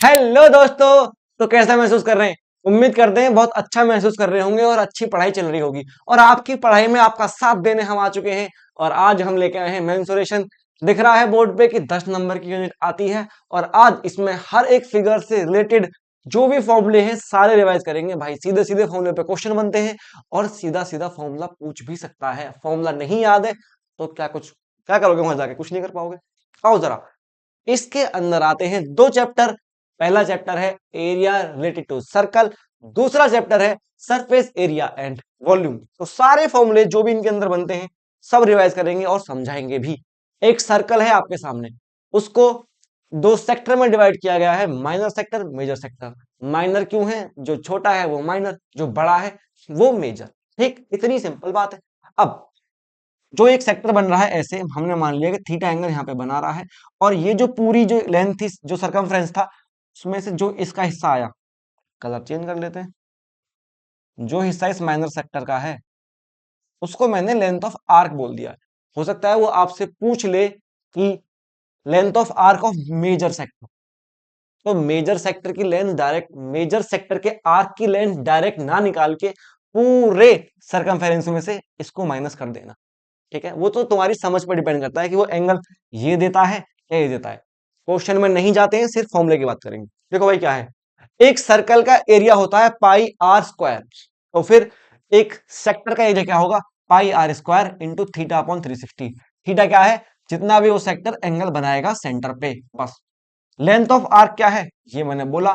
Hello दोस्तों। तो कैसा महसूस कर रहे हैं? उम्मीद करते हैं बहुत अच्छा महसूस कर रहे होंगे और अच्छी पढ़ाई चल रही होगी और आपकी पढ़ाई में आपका साथ देने हम आ चुके हैं। और आज हम लेके आए हैं मेंसुरेशन। दिख रहा है बोर्ड पे कि 10 नंबर की यूनिट आती है और आज इसमें हर एक फिगर से रिलेटेड जो भी फॉर्मूले हैं सारे रिवाइज करेंगे। भाई सीधे सीधे फॉर्मूले पे क्वेश्चन बनते हैं और सीधा सीधा फॉर्मूला पूछ भी सकता है। फॉर्मूला नहीं याद है तो क्या करोगे वहां जाके? कुछ नहीं कर पाओगे। आओ जरा इसके अंदर आते हैं दो चैप्टर। पहला चैप्टर है एरिया रिलेटेड टू सर्कल, दूसरा चैप्टर है सरफेस एरिया एंड वॉल्यूम। तो सारे फॉर्मूले जो भी इनके अंदर बनते हैं सब रिवाइज करेंगे और समझाएंगे भी। एक सर्कल है आपके सामने, उसको दो सेक्टर में डिवाइड किया गया है, minor sector major sector. Minor क्यों है? जो छोटा है वो माइनर, जो बड़ा है वो मेजर। ठीक, इतनी सिंपल बात है। अब जो एक सेक्टर बन रहा है, ऐसे हमने मान लिया कि थीटा एंगल यहाँ पे बना रहा है और ये जो पूरी जो लेंथ थी, जो सरकमफ्रेंस था, उसमें से जो इसका हिस्सा आया, कलर चेंज कर लेते हैं। जो हिस्सा इस माइनर सेक्टर का है उसको मैंने लेंथ ऑफ आर्क बोल दिया। हो सकता है वो आपसे पूछ ले कि length of arc of major sector, तो मेजर सेक्टर की लेंथ डायरेक्ट, मेजर सेक्टर के आर्क की लेंथ डायरेक्ट ना निकाल के पूरे सरकमफेरेंस में से इसको माइनस कर देना। ठीक है, वो तो तुम्हारी समझ पर डिपेंड करता है कि वो एंगल ये देता है या ये देता है। क्वेश्चन में नहीं जाते हैं, सिर्फ फॉर्मूले की बात करेंगे। देखो भाई क्या है, एक सर्कल का एरिया होता है पाई आर स्क्वायर, तो फिर एक सेक्टर का एरिया क्या होगा? Pi R square into theta upon 360। Theta क्या है? जितना भी वो सेक्टर एंगल बनाएगा सेंटर पे, बस। लेंथ ऑफ आर्क क्या है? ये मैंने बोला,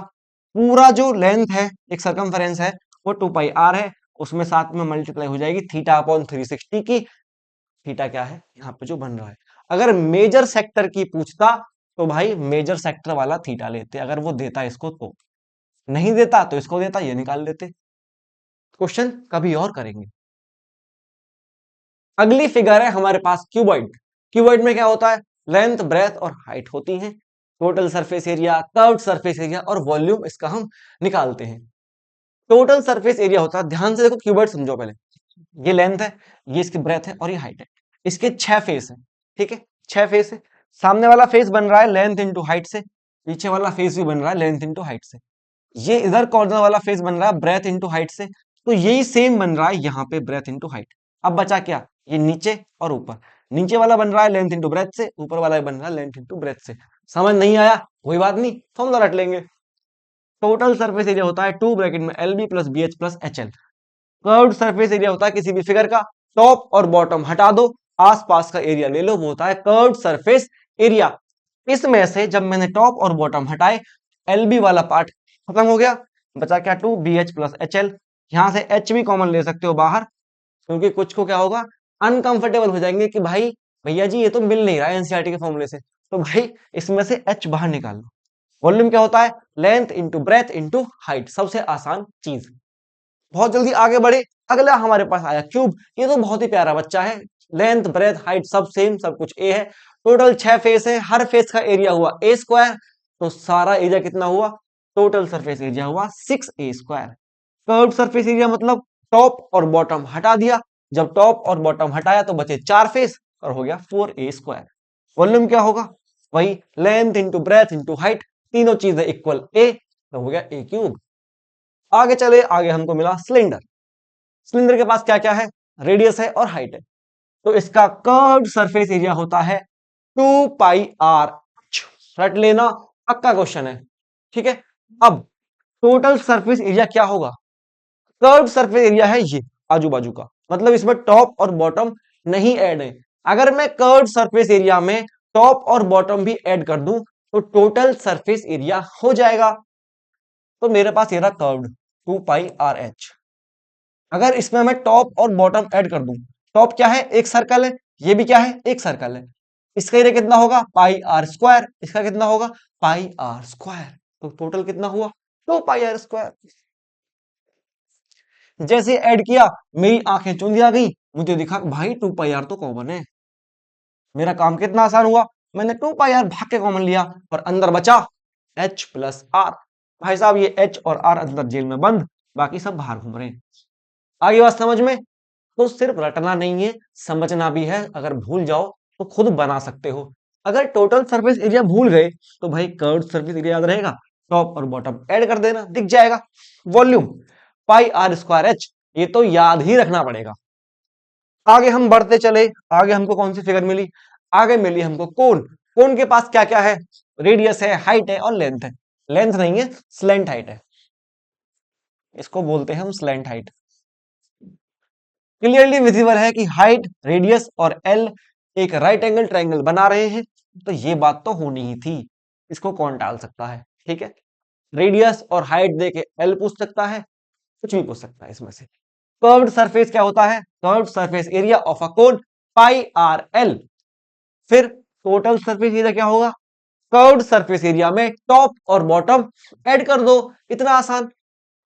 पूरा जो लेंथ है एक सरकमफेरेंस है वो 2 पाई आर है, उसमें साथ में मल्टीप्लाई हो जाएगी थीटा अपॉन 360 की। थीटा क्या है यहाँ पे जो बन रहा है? अगर मेजर सेक्टर की पूछता तो भाई मेजर सेक्टर वाला थीटा लेते, अगर वो देता इसको तो। नहीं देता तो इसको देता, ये निकाल लेते। क्वेश्चन कभी और करेंगे। अगली फिगर है हमारे पास क्यूबॉइड। क्यूबॉइड में क्या होता है? लेंथ, ब्रेथ और हाइट होती है। Total surface area, curved surface area और वॉल्यूम इसका हम निकालते हैं। टोटल सरफेस एरिया होता है, ध्यान से देखो क्यूबॉइड समझो पहले। ये लेंथ है, ये इसकी ब्रेथ है और ये हाइट है। इसके 6 फेस है। ठीक है, 6 फेस है। सामने वाला फेस बन रहा है लेंथ इंटू हाइट से, पीछे वाला फेस भी बन रहा है लेंथ इंटू हाइट से। ये इधर कॉर्नर वाला फेस बन रहा है ब्रेथ इंटू हाइट से, तो यही सेम बन रहा है यहाँ पे ब्रेथ इंटू हाइट। अब बचा क्या? ये नीचे और ऊपर। नीचे वाला बन रहा है लेंथ इंटू ब्रेथ से, ऊपर वाला बन रहा है लेंथ इंटू ब्रेथ से। समझ नहीं आया कोई बात नहीं, फॉर्मूला रट लेंगे। टोटल सरफेस एरिया होता है 2 ब्रैकेट में L B plus B H plus H L. Curved surface area होता है किसी भी फिगर का, टॉप और बॉटम हटा दो, आसपास का एरिया ले लो, वो होता है कर्व्ड सरफेस एरिया। इसमें से जब मैंने टॉप और बॉटम हटाए, एलबी वाला पार्ट खत्म हो गया, बचा क्या? 2 B H plus H L. यहां से एच भी कॉमन ले सकते हो बाहर, क्योंकि कुछ को क्या होगा, अनकंफर्टेबल हो जाएंगे कि भाई भैया जी ये तो मिल नहीं रहा है एनसीईआरटी के फॉर्मूले से, तो भाई इसमें से एच बाहर निकाल लो। वॉल्यूम क्या होता है? Length into breadth into height, सबसे आसान चीज। बहुत जल्दी आगे बढ़े, अगला हमारे पास आया क्यूब। ये तो बहुत ही प्यारा बच्चा है, लेंथ ब्रेथ हाइट सब सेम, सब कुछ ए है। टोटल 6 फेस है, हर फेस का एरिया हुआ ए स्क्वायर, तो सारा एरिया कितना हुआ? टोटल सरफेस एरिया हुआ 6a²। कर्व्ड सरफेस एरिया मतलब टॉप और बॉटम हटा दिया, जब टॉप और बॉटम हटाया तो बचे 4 फेस और हो गया 4a²। वॉल्यूम क्या होगा? वही length into breadth into height, तीनों चीजें इक्वल ए, तो हो गया ए क्यूब। आगे चले, आगे हमको मिला सिलेंडर। सिलेंडर के पास क्या क्या है? रेडियस है और हाइट है, तो इसका कर्व्ड सरफेस एरिया होता है 2 पाई आर। रट लेना, पक्का क्वेश्चन है। ठीक है, अब टोटल सरफेस एरिया क्या होगा? कर्व्ड सरफेस एरिया है ये आजू बाजू का, मतलब इसमें टॉप और बॉटम नहीं ऐड है। अगर मैं कर्व्ड सरफेस एरिया में टॉप और बॉटम भी ऐड कर दूं तो टोटल सरफेस एरिया हो जाएगा। तो मेरे पास ये रहा कर्व्ड 2 पाई आर एच। अगर इसमें मैं टॉप और बॉटम ऐड कर दूं, टॉप क्या है? एक सर्कल है, ये भी क्या है? एक सर्कल है। इसका एरिया कितना होगा? Pi R square. इसका कितना होगा? Pi R square. तो टोटल कितना हुआ? 2 पाई आर स्क्वायर। जैसे ऐड किया, मेरी आंखें चुंधी आ गई, मुझे दिखा भाई 2 पाई आर तो कॉमन है। मेरा काम कितना आसान हुआ, मैंने 2 पाई आर भाग के कॉमन लिया और अंदर बचा एच प्लस आर। भाई साहब ये एच और आर अंदर जेल में बंद, बाकी सब बाहर घूम रहे हैं। आगे बात समझ में? तो सिर्फ रटना नहीं है, समझना भी है। अगर भूल जाओ तो खुद बना सकते हो। अगर टोटल सरफेस एरिया भूल गए तो भाई कर्व्ड सरफेस एरिया याद रहेगा? टॉप और बॉटम ऐड कर देना, दिख जाएगा। Volume pi R square H, ये तो याद ही रखना पड़ेगा। आगे हम बढ़ते चले, आगे हमको कौन सी फिगर मिली? आगे मिली हमको कोन। कोन के पास क्या क्या है? रेडियस है, हाइट है और लेंथ है। लेंथ नहीं है, स्लेंट हाइट है, इसको बोलते हैं हम स्लेंट हाइट। क्लियरली विजिबल है कि हाइट, रेडियस और एल एक राइट एंगल ट्रायंगल बना रहे हैं, तो ये बात तो होनी ही थी। इसको कौन टाल सकता है? ठीक है, रेडियस और हाइट देके एल पूछ सकता है, कुछ भी पूछ सकता है इसमें से। कर्व्ड सरफेस क्या होता है? Curved surface area of a cone pi R L. फिर टोटल सरफेस एरिया क्या होगा? कर्व्ड सरफेस एरिया में टॉप और बॉटम ऐड कर दो, इतना आसान।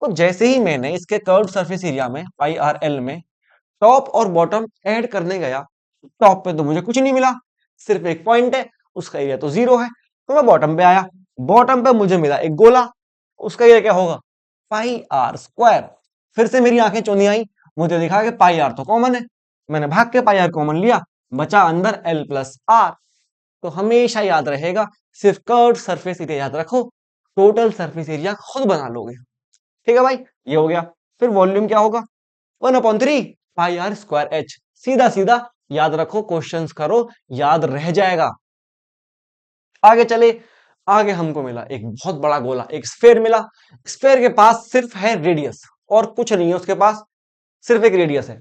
तो जैसे ही मैंने इसके कर्व्ड सरफेस एरिया में पाई आर एल में टॉप और बॉटम ऐड करने गया, टॉप पे तो मुझे कुछ नहीं मिला, सिर्फ एक पॉइंट है, उसका एरिया तो 0 है। तो मैं बॉटम पे आया, बॉटम पे मुझे मिला एक गोला, उसका एरिया क्या होगा? Pi R square. फिर से मेरी आंखें चौंधी आई, मुझे दिखा कि पाई आर तो कॉमन है, मैंने भाग के पाई आर कॉमन लिया, बचा अंदर एल प्लस आर। तो हमेशा याद रहेगा, सिर्फ कर्व्ड सरफेस एरिया याद रखो, टोटल सरफेस एरिया खुद बना लोगे। ठीक है भाई, ये हो गया। फिर वॉल्यूम क्या होगा? 1/3 पाई आर स्क्वायर एच। सीधा सीधा याद रखो, क्वेश्चंस करो, याद रह जाएगा। आगे चले, आगे हमको मिला एक बहुत बड़ा गोला, एक स्फेयर मिला। स्फेयर के पास सिर्फ है रेडियस और कुछ नहीं है, उसके पास सिर्फ एक रेडियस है।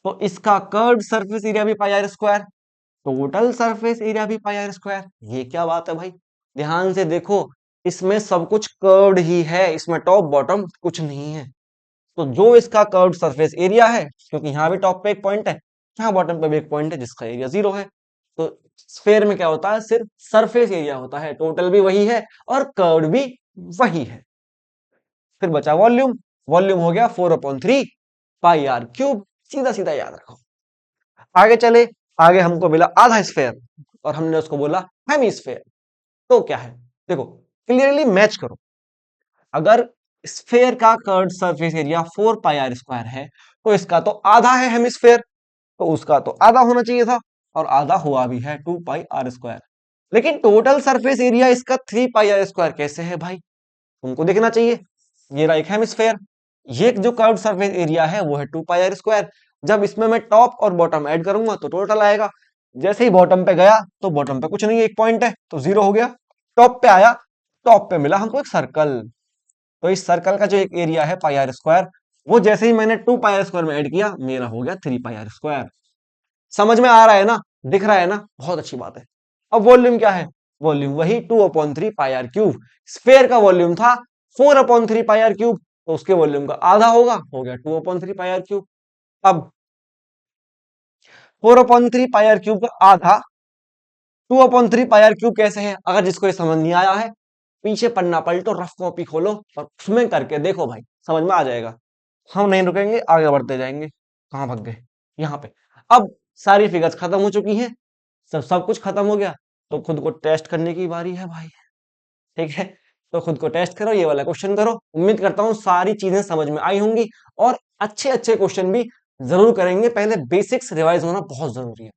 तो इसका कर्व्ड सरफेस एरिया भी pi R square, total surface area भी पाई आर स्क्वायर। ये क्या बात है भाई? ध्यान से देखो, इसमें सब कुछ कर्व्ड ही है, इसमें टॉप बॉटम कुछ नहीं है। तो जो इसका कर्व्ड सरफेस एरिया है, क्योंकि यहाँ भी टॉप पे एक पॉइंट है, यहाँ बॉटम पे भी एक पॉइंट है जिसका एरिया 0 है, तो स्फेयर में क्या होता है? सिर्फ सरफेस एरिया होता है, टोटल भी वही है और कर्व्ड भी वही है। फिर बचा वॉल्यूम। वॉल्यूम हो गया 4/3 पाई आर क्यूब। सीधा सीधा याद रखो। आगे चले, आगे हमको मिला आधा स्फेयर और हमने उसको बोला हेमिस्फेयर। तो क्या है? देखो, क्लियरली मैच करो। अगर स्फेयर का curved surface area 4 pi R square है, तो इसका तो आधा है हेमिस्फेयर, तो उसका तो आधा होना चाहिए था, और आधा हुआ भी है 2 पाई आर स्क्वायर। लेकिन टोटल सरफेस एरिया इसका 3 पाई आर स्क्वायर कैसे है भाई? तुमको देखना चाहिए। ये रहा एक हेमिस्फेयर, ये जो कर्व्ड सरफेस एरिया है वो है 2 पाई आर स्क्वायर। जब इसमें मैं टॉप और बॉटम ऐड करूंगा तो टोटल आएगा। जैसे ही बॉटम पे गया तो बॉटम पे कुछ नहीं है, एक पॉइंट है, तो 0 हो गया। टॉप पे आया, टॉप पे मिला हमको एक सर्कल, तो इस सर्कल का जो एक एरिया है पाई आर स्क्वायर, वो जैसे ही मैंने 2 पाई आर स्क्वायर में ऐड किया, मेरा हो गया 3 पाई आर स्क्वायर। समझ में आ रहा है ना? दिख रहा है ना? बहुत अच्छी बात है। अब वॉल्यूम क्या है? वॉल्यूम वही 2/3 पाई आर क्यूब। स्फेयर का वॉल्यूम था 4/3 पाई आर क्यूब, तो उसके वॉल्यूम का आधा होगा, हो गया 2/3 पाई आर क्यूब। अब 4/3 पाई आर क्यूब का आधा 2/3 पाई आर क्यूब कैसे है? अगर जिसको ये समझ नहीं आया है, पीछे पन्ना पलटो, रफ कॉपी खोलो और उसमें करके देखो भाई, समझ में आ जाएगा। हम नहीं रुकेंगे, आगे बढ़ते जाएंगे। कहां भाग गए? यहाँ पे। अब सारी फिगर्स खत्म हो चुकी हैं, सब सब कुछ खत्म हो गया, तो खुद को टेस्ट करने की बारी है भाई। ठीक है, तो खुद को टेस्ट करो, ये वाला क्वेश्चन करो। उम्मीद करता हूँ सारी चीजें समझ में आई होंगी और अच्छे अच्छे क्वेश्चन भी जरूर करेंगे। पहले बेसिक्स रिवाइज होना बहुत जरूरी है।